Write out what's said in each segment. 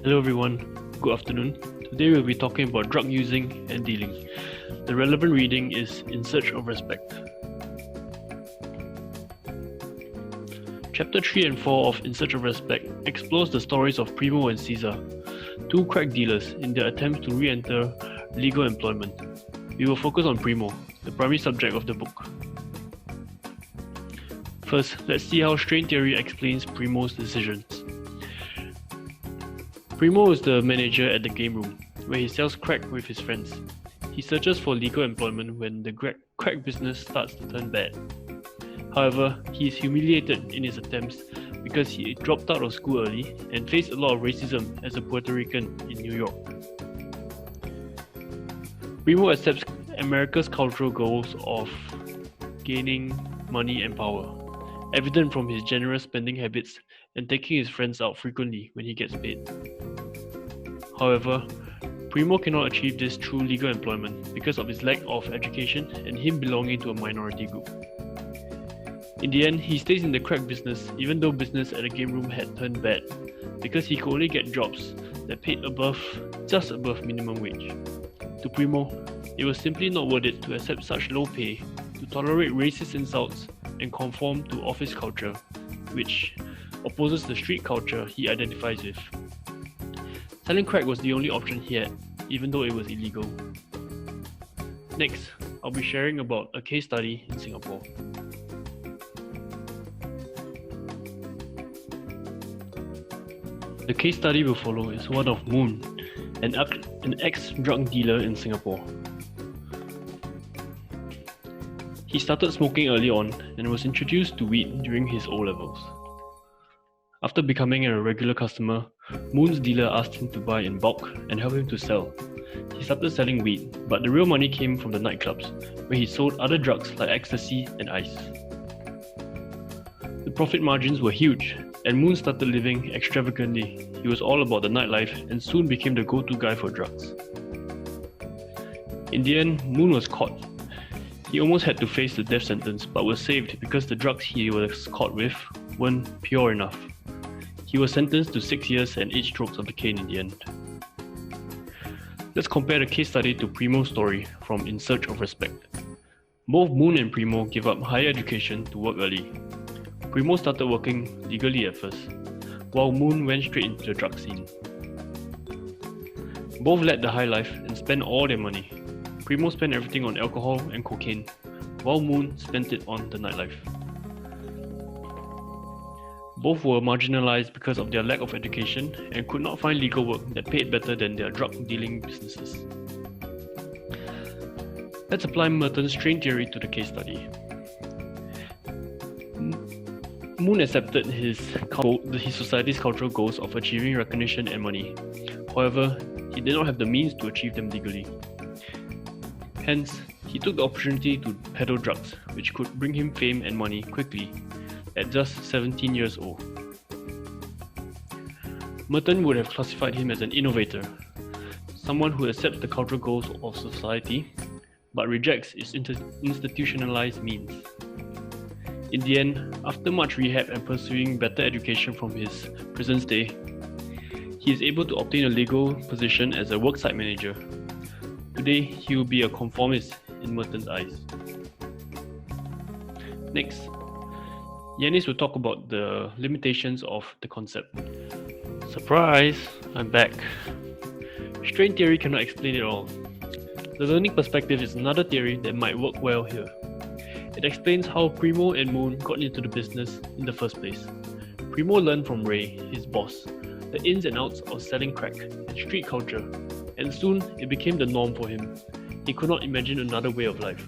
Hello everyone, good afternoon. Today we'll be talking about drug using and dealing. The relevant reading is In Search of Respect. Chapter 3 and 4 of In Search of Respect explores the stories of Primo and Caesar, two crack dealers in their attempts to re-enter legal employment. We will focus on Primo, the primary subject of the book. First, let's see how strain theory explains Primo's decisions. Primo is the manager at the game room, where he sells crack with his friends. He searches for legal employment when the crack business starts to turn bad. However, he is humiliated in his attempts because he dropped out of school early and faced a lot of racism as a Puerto Rican in New York. Primo accepts America's cultural goals of gaining money and power, evident from his generous spending habits and taking his friends out frequently when he gets paid. However, Primo cannot achieve this through legal employment because of his lack of education and him belonging to a minority group. In the end, he stays in the crack business even though business at the game room had turned bad because he could only get jobs that paid just above minimum wage. To Primo, it was simply not worth it to accept such low pay, to tolerate racist insults and conform to office culture, which opposes the street culture he identifies with. Selling crack was the only option he had, even though it was illegal. Next, I'll be sharing about a case study in Singapore. The case study we'll follow is one of Moon, an ex-drug dealer in Singapore. He started smoking early on and was introduced to weed during his O-levels. After becoming a regular customer, Moon's dealer asked him to buy in bulk and help him to sell. He started selling weed, but the real money came from the nightclubs, where he sold other drugs like ecstasy and ice. The profit margins were huge, and Moon started living extravagantly. He was all about the nightlife and soon became the go-to guy for drugs. In the end, Moon was caught. He almost had to face the death sentence, but was saved because the drugs he was caught with weren't pure enough. He was sentenced to 6 years and 8 strokes of the cane in the end. Let's compare the case study to Primo's story from In Search of Respect. Both Moon and Primo gave up higher education to work early. Primo started working legally at first, while Moon went straight into the drug scene. Both led the high life and spent all their money. Primo spent everything on alcohol and cocaine, while Moon spent it on the nightlife. Both were marginalized because of their lack of education and could not find legal work that paid better than their drug dealing businesses. Let's apply Merton's strain theory to the case study. Moon accepted his society's cultural goals of achieving recognition and money. However, he did not have the means to achieve them legally. Hence, he took the opportunity to peddle drugs, which could bring him fame and money quickly, at just 17 years old. Merton would have classified him as an innovator, someone who accepts the cultural goals of society, but rejects its institutionalized means. In the end, after much rehab and pursuing better education from his prison stay, he is able to obtain a legal position as a worksite manager. Today, he will be a conformist in Merton's eyes. Next, Yannis will talk about the limitations of the concept. Surprise! I'm back. Strain theory cannot explain it all. The learning perspective is another theory that might work well here. It explains how Primo and Moon got into the business in the first place. Primo learned from Ray, his boss, the ins and outs of selling crack and street culture, and soon it became the norm for him. He could not imagine another way of life.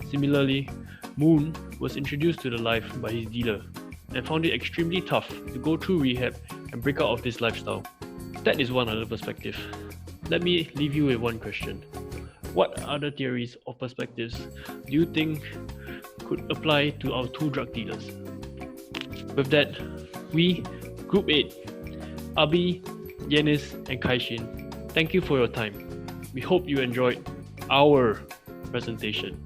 Similarly, Moon was introduced to the life by his dealer and found it extremely tough to go through rehab and break out of this lifestyle. That is one other perspective. Let me leave you with one question. What other theories or perspectives do you think could apply to our two drug dealers? With that, we, Group 8, Abhi, Yannis and Khai Sheen, thank you for your time. We hope you enjoyed our presentation.